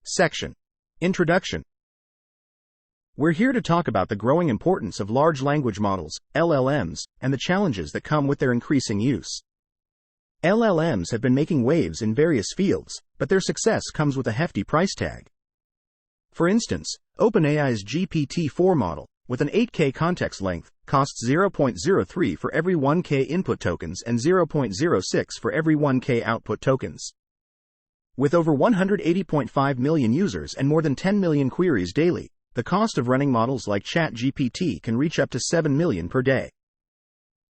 Section. Introduction. We're here to talk about the growing importance of large language models, LLMs, and the challenges that come with their increasing use. LLMs have been making waves in various fields, but their success comes with a hefty price tag. For instance, OpenAI's GPT-4 model, with an 8K context length, costs 0.03 for every 1K input tokens and 0.06 for every 1K output tokens. With over 180.5 million users and more than 10 million queries daily, the cost of running models like ChatGPT can reach up to $7 million per day.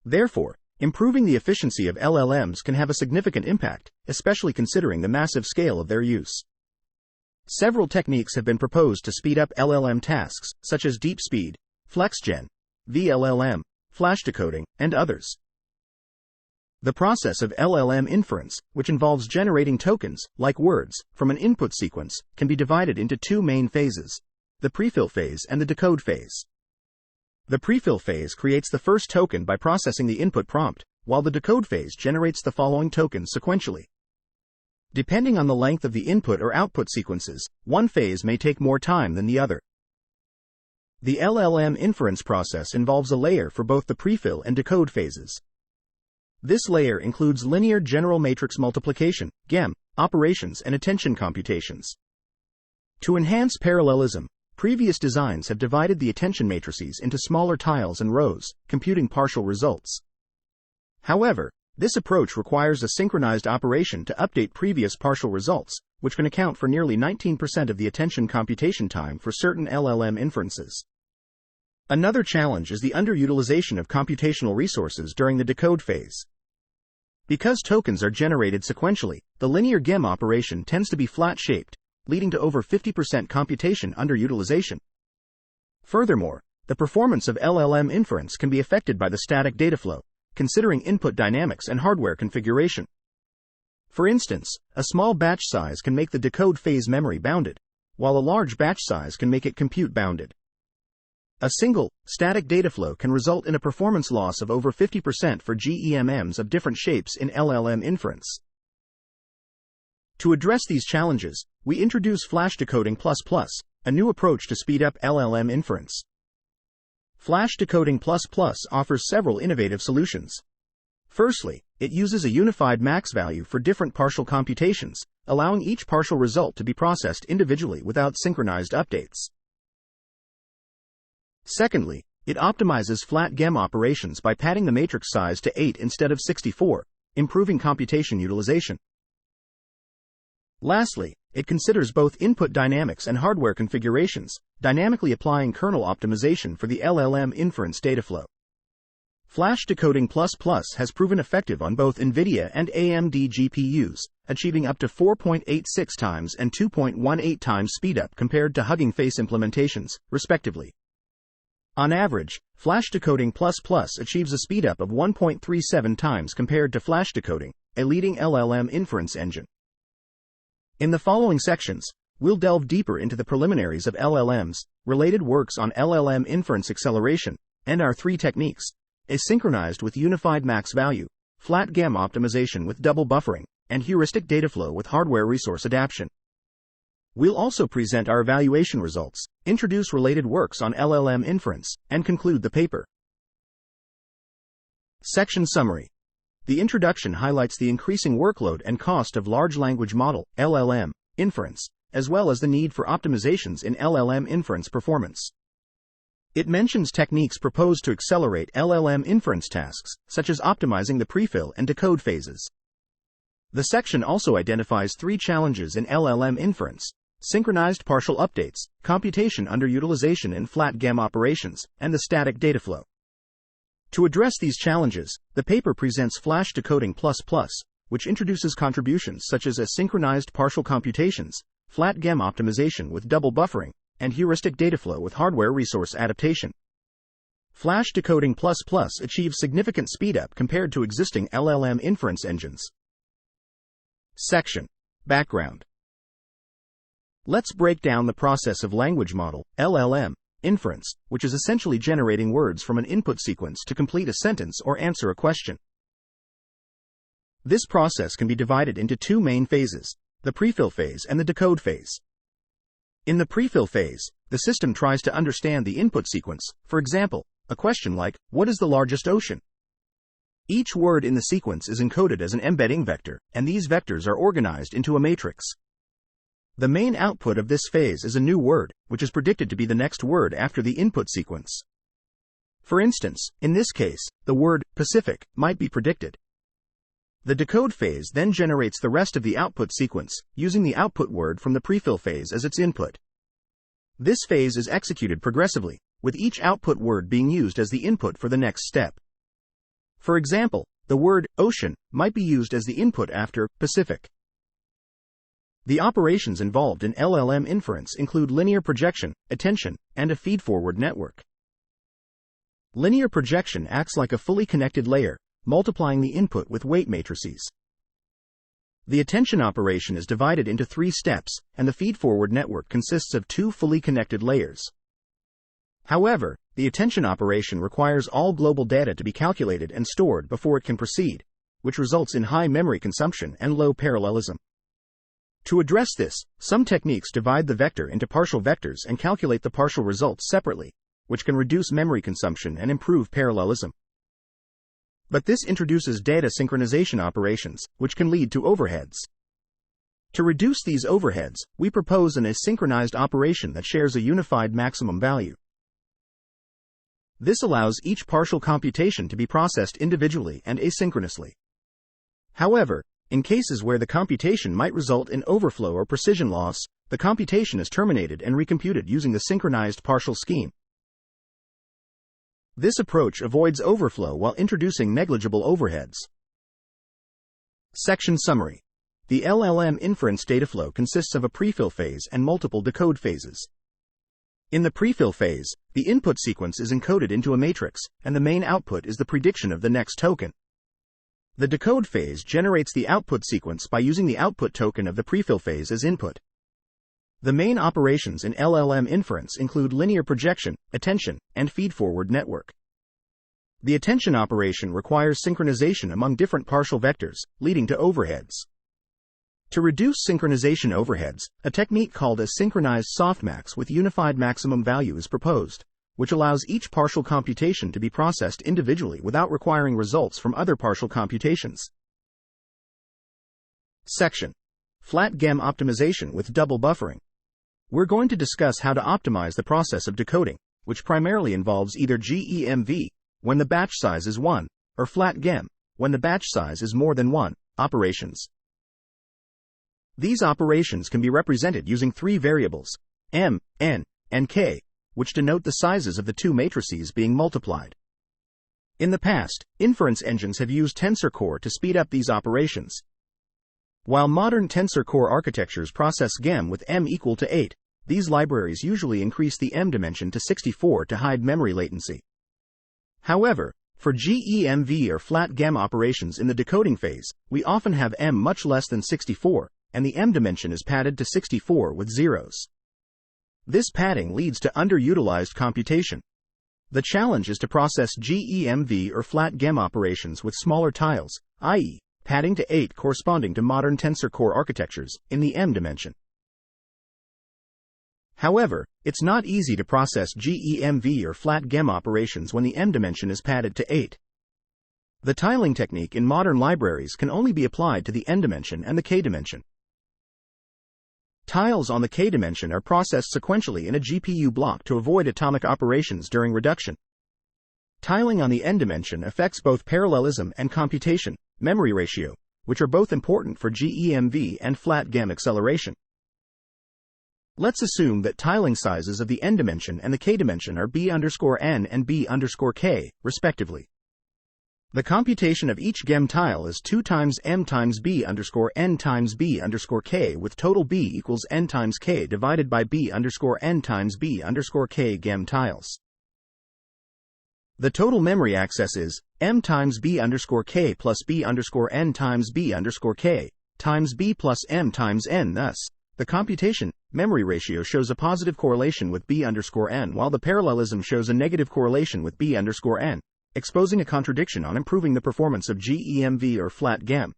Therefore, improving the efficiency of LLMs can have a significant impact, especially considering the massive scale of their use. Several techniques have been proposed to speed up LLM tasks, such as deep speed, FlexGen, VLLM, FlashDecoding, and others. The process of LLM inference, which involves generating tokens, like words, from an input sequence, can be divided into two main phases: the prefill phase and the decode phase. The prefill phase creates the first token by processing the input prompt, while the decode phase generates the following tokens sequentially. Depending on the length of the input or output sequences, one phase may take more time than the other. The LLM inference process involves a layer for both the prefill and decode phases. This layer includes linear general matrix multiplication, GEMM, operations and attention computations. To enhance parallelism, previous designs have divided the attention matrices into smaller tiles and rows, computing partial results. However, this approach requires a synchronized operation to update previous partial results, which can account for nearly 19% of the attention computation time for certain LLM inferences. Another challenge is the underutilization of computational resources during the decode phase. Because tokens are generated sequentially, the linear GEMM operation tends to be flat-shaped, leading to over 50% computation underutilization. Furthermore, the performance of LLM inference can be affected by the static dataflow, considering input dynamics and hardware configuration. For instance, a small batch size can make the decode phase memory bounded, while a large batch size can make it compute bounded. A single, static dataflow can result in a performance loss of over 50% for GEMMs of different shapes in LLM inference. To address these challenges, we introduce FlashDecoding++, a new approach to speed up LLM inference. FlashDecoding++ offers several innovative solutions. Firstly, it uses a unified max value for different partial computations, allowing each partial result to be processed individually without synchronized updates. Secondly, it optimizes flat GEMM operations by padding the matrix size to 8 instead of 64, improving computation utilization. Lastly, it considers both input dynamics and hardware configurations, dynamically applying kernel optimization for the LLM inference dataflow. FlashDecoding++ has proven effective on both NVIDIA and AMD GPUs, achieving up to 4.86 times and 2.18 times speedup compared to Hugging Face implementations, respectively. On average, FlashDecoding++ achieves a speedup of 1.37 times compared to FlashDecoding, a leading LLM inference engine. In the following sections, we'll delve deeper into the preliminaries of LLMs, related works on LLM inference acceleration, and our three techniques: asynchronized with unified max value, flat GEMM optimization with double buffering, and heuristic dataflow with hardware resource adaptation. We'll also present our evaluation results, introduce related works on LLM inference, and conclude the paper. Section Summary. The introduction highlights the increasing workload and cost of large language model, LLM, inference, as well as the need for optimizations in LLM inference performance. It mentions techniques proposed to accelerate LLM inference tasks, such as optimizing the prefill and decode phases. The section also identifies three challenges in LLM inference: synchronized partial updates, computation underutilization in flat GEMM operations, and the static dataflow. To address these challenges, the paper presents FlashDecoding++, which introduces contributions such as asynchronized partial computations, flat GEMM optimization with double buffering, and heuristic dataflow with hardware resource adaptation. FlashDecoding++ achieves significant speedup compared to existing LLM inference engines. Section. Background. Let's break down the process of language model, LLM, inference, which is essentially generating words from an input sequence to complete a sentence or answer a question. This process can be divided into two main phases: the prefill phase and the decode phase. In the prefill phase, the system tries to understand the input sequence, for example, a question like, what is the largest ocean? Each word in the sequence is encoded as an embedding vector, and these vectors are organized into a matrix. The main output of this phase is a new word, which is predicted to be the next word after the input sequence. For instance, in this case, the word Pacific might be predicted. The decode phase then generates the rest of the output sequence, using the output word from the prefill phase as its input. This phase is executed progressively, with each output word being used as the input for the next step. For example, the word ocean might be used as the input after Pacific. The operations involved in LLM inference include linear projection, attention, and a feedforward network. Linear projection acts like a fully connected layer, multiplying the input with weight matrices. The attention operation is divided into 3 steps, and the feedforward network consists of 2 fully connected layers. However, the attention operation requires all global data to be calculated and stored before it can proceed, which results in high memory consumption and low parallelism. To address this, some techniques divide the vector into partial vectors and calculate the partial results separately, which can reduce memory consumption and improve parallelism. But this introduces data synchronization operations, which can lead to overheads. To reduce these overheads, we propose an asynchronized operation that shares a unified maximum value. This allows each partial computation to be processed individually and asynchronously. However, in cases where the computation might result in overflow or precision loss, the computation is terminated and recomputed using the synchronized partial scheme. This approach avoids overflow while introducing negligible overheads. Section Summary. The LLM inference dataflow consists of a prefill phase and multiple decode phases. In the prefill phase, the input sequence is encoded into a matrix, and the main output is the prediction of the next token. The decode phase generates the output sequence by using the output token of the prefill phase as input. The main operations in LLM inference include linear projection, attention, and feedforward network. The attention operation requires synchronization among different partial vectors, leading to overheads. To reduce synchronization overheads, a technique called a synchronized softmax with unified maximum value is proposed, which allows each partial computation to be processed individually without requiring results from other partial computations. Section. Flat GEMM optimization with double buffering. We're going to discuss how to optimize the process of decoding, which primarily involves either GEMM, when the batch size is 1, or flat GEMM, when the batch size is more than 1, operations. These operations can be represented using 3 variables, m, n, and k, which denote the sizes of the 2 matrices being multiplied. In the past, inference engines have used tensor core to speed up these operations. While modern tensor core architectures process GEMM with m equal to 8, these libraries usually increase the m dimension to 64 to hide memory latency. However, for GEMM or flat GEMM operations in the decoding phase, we often have m much less than 64, and the m dimension is padded to 64 with zeros. This padding leads to underutilized computation. The challenge is to process GEMM or flat GEMM operations with smaller tiles, i.e., padding to 8 corresponding to modern tensor core architectures, in the m dimension. However, it's not easy to process GEMM or flat GEMM operations when the m dimension is padded to 8. The tiling technique in modern libraries can only be applied to the n dimension and the k dimension. Tiles on the k dimension are processed sequentially in a GPU block to avoid atomic operations during reduction. Tiling on the n dimension affects both parallelism and computation, memory ratio, which are both important for GEMM and flat GEMM acceleration. Let's assume that tiling sizes of the n dimension and the k dimension are b_n and b_k, respectively. The computation of each GEMM tile is 2 times m times b_n times b_k, with total b equals n times k divided by b_n times b_k GEMM tiles. The total memory access is m times b_k plus b_n times b_k times b plus m times n. Thus, the computation memory ratio shows a positive correlation with b_n, while the parallelism shows a negative correlation with b_n, exposing a contradiction on improving the performance of GEMM or flat GEMM.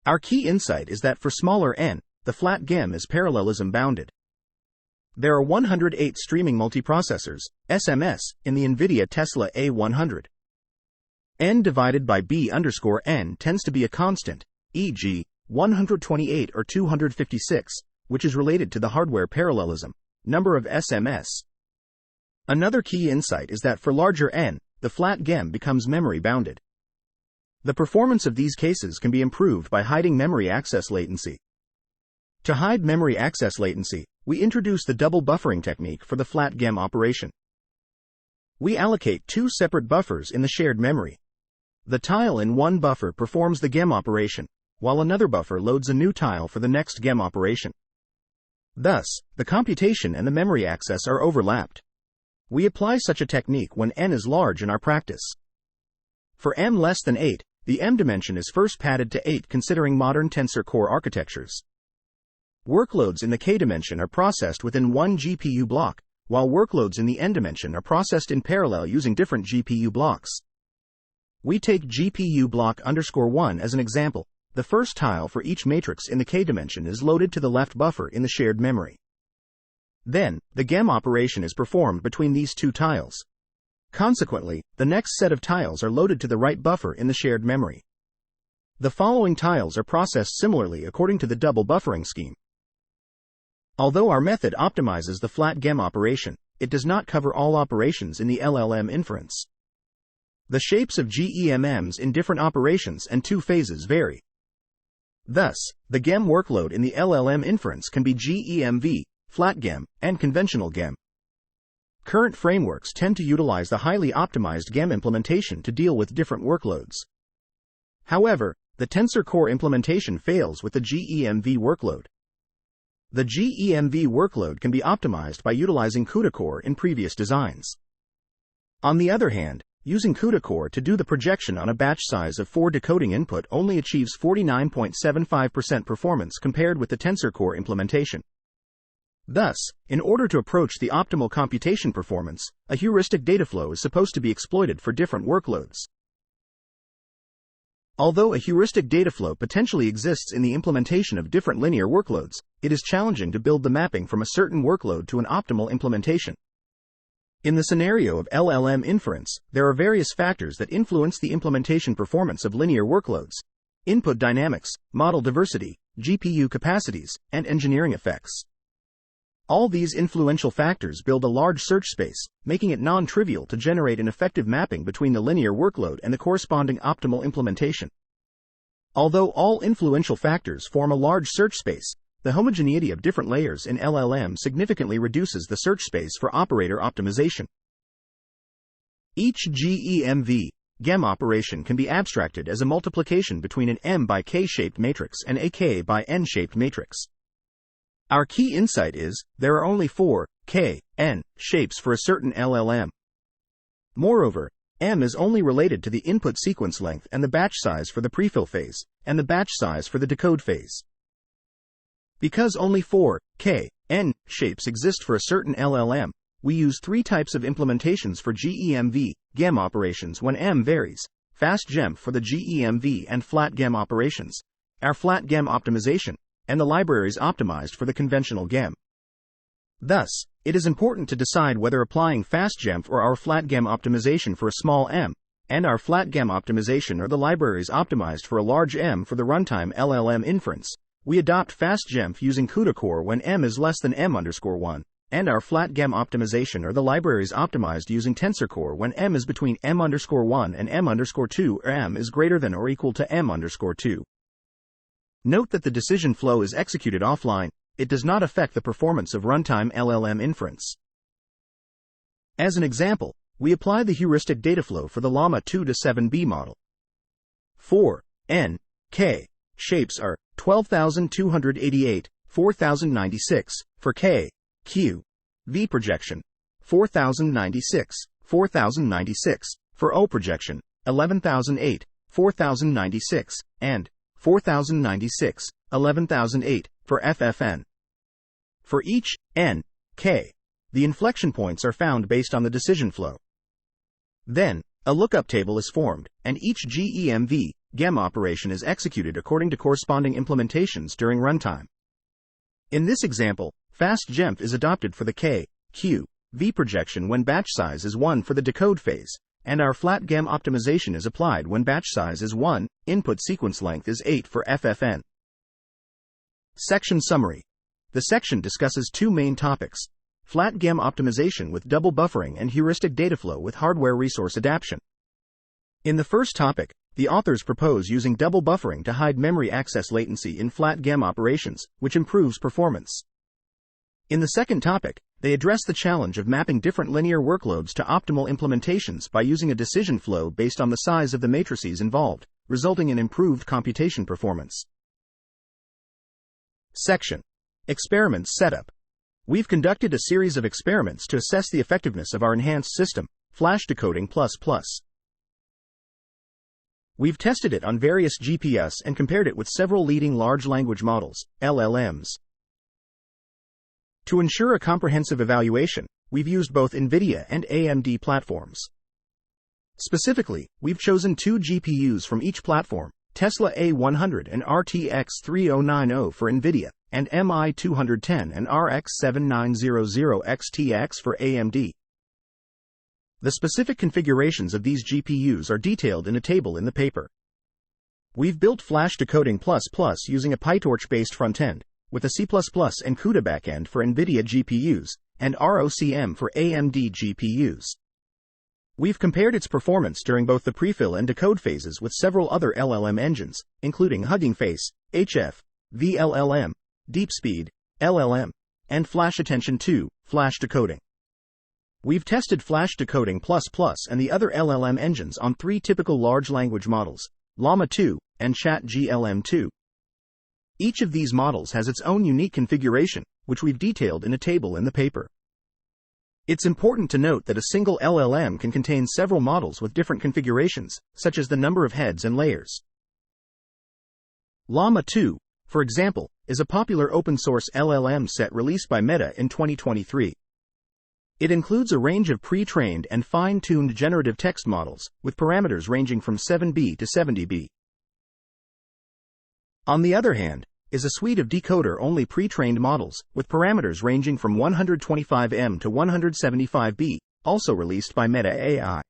Our key insight is that for smaller n, the flat GEMM is parallelism bounded. There are 108 streaming multiprocessors, SMS, in the NVIDIA Tesla A100. N divided by B_N tends to be a constant, e.g., 128 or 256, which is related to the hardware parallelism, number of SMS. Another key insight is that for larger N, the flat GEMM becomes memory bounded. The performance of these cases can be improved by hiding memory access latency. To hide memory access latency, we introduce the double buffering technique for the flat GEMM operation. We allocate two separate buffers in the shared memory. The tile in one buffer performs the GEMM operation, while another buffer loads a new tile for the next GEMM operation. Thus, the computation and the memory access are overlapped. We apply such a technique when N is large in our practice. For M less than 8, the M dimension is first padded to 8 considering modern tensor core architectures. Workloads in the K dimension are processed within one GPU block, while workloads in the N dimension are processed in parallel using different GPU blocks. We take GPU block _1 as an example. The first tile for each matrix in the K dimension is loaded to the left buffer in the shared memory. Then, the GEMM operation is performed between these two tiles. Consequently, the next set of tiles are loaded to the right buffer in the shared memory. The following tiles are processed similarly according to the double buffering scheme. Although our method optimizes the flat GEMM operation, it does not cover all operations in the LLM inference. The shapes of GEMMs in different operations and two phases vary. Thus, the GEMM workload in the LLM inference can be GEMV, flat GEMM, and conventional GEMM. Current frameworks tend to utilize the highly optimized GEMM implementation to deal with different workloads. However, the tensor core implementation fails with the GEMV workload. The GEMV workload can be optimized by utilizing CUDA core in previous designs. On the other hand, using CUDA core to do the projection on a batch size of 4 decoding input only achieves 49.75% performance compared with the tensor core implementation. Thus, in order to approach the optimal computation performance, a heuristic dataflow is supposed to be exploited for different workloads. Although a heuristic dataflow potentially exists in the implementation of different linear workloads, it is challenging to build the mapping from a certain workload to an optimal implementation. In the scenario of LLM inference, there are various factors that influence the implementation performance of linear workloads: input dynamics, model diversity, GPU capacities, and engineering effects. All these influential factors build a large search space, making it non-trivial to generate an effective mapping between the linear workload and the corresponding optimal implementation. Although all influential factors form a large search space, the homogeneity of different layers in LLM significantly reduces the search space for operator optimization. Each GEMV, GEMM operation can be abstracted as a multiplication between an M by K shaped matrix and a K by N shaped matrix. Our key insight is, there are only 4, K, N, shapes for a certain LLM. Moreover, M is only related to the input sequence length and the batch size for the prefill phase, and the batch size for the decode phase. Because only 4, K, N, shapes exist for a certain LLM, we use 3 types of implementations for GEMV, GEMM operations when M varies: fast GEMM for the GEMV and flat GEMM operations, our flat GEMM optimization, and the libraries optimized for the conventional GEMM. Thus, it is important to decide whether applying fast GEMM or our flat GEMM optimization for a small m, and our flat GEMM optimization or the libraries optimized for a large m for the runtime LLM inference. We adopt fast GEMM using CUDA core when m is less than m_1, and our flat GEMM optimization or the libraries optimized using tensor core when m is between m_1 and m_2 or m is greater than or equal to m_2. Note that the decision flow is executed offline. It does not affect the performance of runtime LLM inference. As an example, we apply the heuristic dataflow for the Llama 2 to 7B model. 4, N, K, shapes are 12,288, 4,096, for K, Q, V projection, 4,096, 4,096, for O projection, 11,008, 4,096, and 4,096, 11,008, for FFN. For each N, K, the inflection points are found based on the decision flow. Then, a lookup table is formed, and each GEMV, GEMM operation is executed according to corresponding implementations during runtime. In this example, Fast GEMM is adopted for the K, Q, V projection when batch size is 1 for the decode phase, and our flat GEMM optimization is applied when batch size is 1, input sequence length is 8 for FFN. Section Summary. The section discusses two main topics: flat GEMM optimization with double buffering and heuristic dataflow with hardware resource adaptation. In the first topic, the authors propose using double buffering to hide memory access latency in flat GEMM operations, which improves performance. In the second topic, they address the challenge of mapping different linear workloads to optimal implementations by using a decision flow based on the size of the matrices involved, resulting in improved computation performance. Section. Experiments Setup. We've conducted a series of experiments to assess the effectiveness of our enhanced system, FlashDecoding++. We've tested it on various GPUs and compared it with several leading large language models, LLMs. To ensure a comprehensive evaluation, we've used both NVIDIA and AMD platforms. Specifically, we've chosen two GPUs from each platform, Tesla A100 and RTX 3090 for NVIDIA, and MI210 and RX 7900 XTX for AMD. The specific configurations of these GPUs are detailed in a table in the paper. We've built FlashDecoding++ using a PyTorch-based frontend, with a C++ and CUDA backend for NVIDIA GPUs, and ROCm for AMD GPUs. We've compared its performance during both the prefill and decode phases with several other LLM engines, including Hugging Face, HF, VLLM, DeepSpeed, LLM, and FlashAttention 2, FlashDecoding. We've tested FlashDecoding++ and the other LLM engines on three typical large language models, Llama 2 and ChatGLM 2. Each of these models has its own unique configuration, which we've detailed in a table in the paper. It's important to note that a single LLM can contain several models with different configurations, such as the number of heads and layers. Llama 2, for example, is a popular open-source LLM set released by Meta in 2023. It includes a range of pre-trained and fine-tuned generative text models, with parameters ranging from 7B to 70B. On the other hand, is a suite of decoder-only pre-trained models, with parameters ranging from 125M to 175B, also released by Meta AI.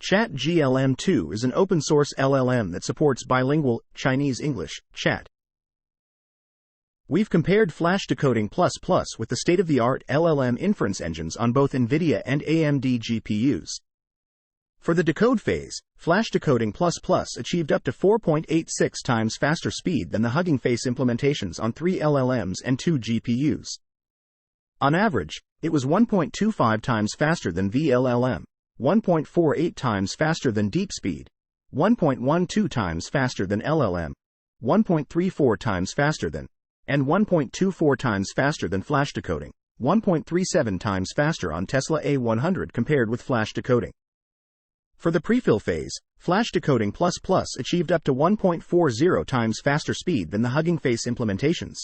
ChatGLM2 is an open-source LLM that supports bilingual, Chinese-English, chat. We've compared FlashDecoding++ with the state-of-the-art LLM inference engines on both NVIDIA and AMD GPUs. For the decode phase, FlashDecoding++ achieved up to 4.86 times faster speed than the Hugging Face implementations on 3 LLMs and 2 GPUs. On average, it was 1.25 times faster than VLLM, 1.48 times faster than DeepSpeed, 1.12 times faster than LLM, 1.34 times faster than, and 1.24 times faster than FlashDecoding, 1.37 times faster on Tesla A100 compared with FlashDecoding. For the prefill phase, FlashDecoding++ achieved up to 1.40 times faster speed than the Hugging Face implementations.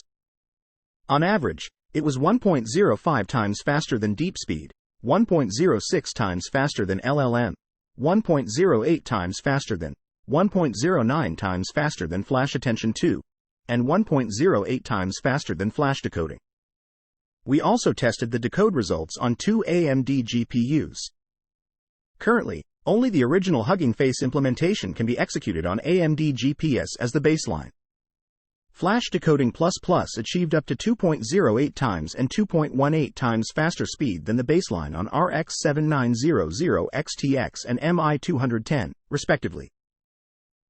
On average, it was 1.05 times faster than DeepSpeed, 1.06 times faster than LLM, 1.08 times faster than, 1.09 times faster than FlashAttention 2, and 1.08 times faster than FlashDecoding. We also tested the decode results on 2 AMD GPUs. Currently, only the original Hugging Face implementation can be executed on AMD GPS as the baseline. FlashDecoding++ achieved up to 2.08 times and 2.18 times faster speed than the baseline on RX 7900 XTX and MI210, respectively.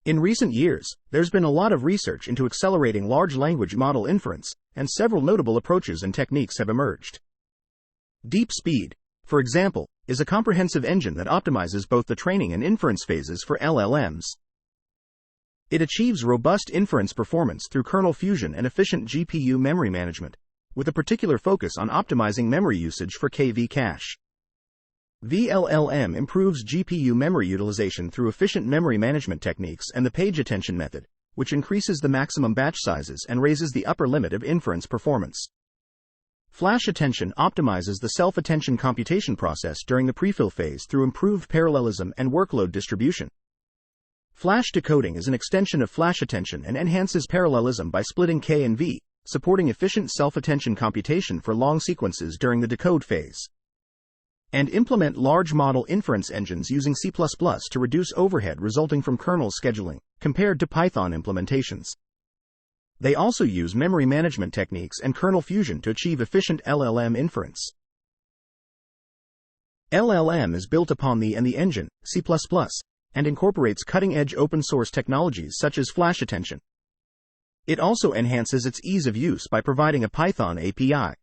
In recent years, there's been a lot of research into accelerating large language model inference, and several notable approaches and techniques have emerged. DeepSpeed, for example, is a comprehensive engine that optimizes both the training and inference phases for LLMs. It achieves robust inference performance through kernel fusion and efficient GPU memory management, with a particular focus on optimizing memory usage for KV cache. VLLM improves GPU memory utilization through efficient memory management techniques and the page attention method, which increases the maximum batch sizes and raises the upper limit of inference performance. FlashAttention optimizes the self-attention computation process during the prefill phase through improved parallelism and workload distribution. FlashDecoding is an extension of FlashAttention and enhances parallelism by splitting K and V, supporting efficient self-attention computation for long sequences during the decode phase. And implement large model inference engines using C++ to reduce overhead resulting from kernel scheduling, compared to Python implementations. They also use memory management techniques and kernel fusion to achieve efficient LLM inference. LLM is built upon the engine, C++, and incorporates cutting-edge open-source technologies such as FlashDecoding. It also enhances its ease of use by providing a Python API.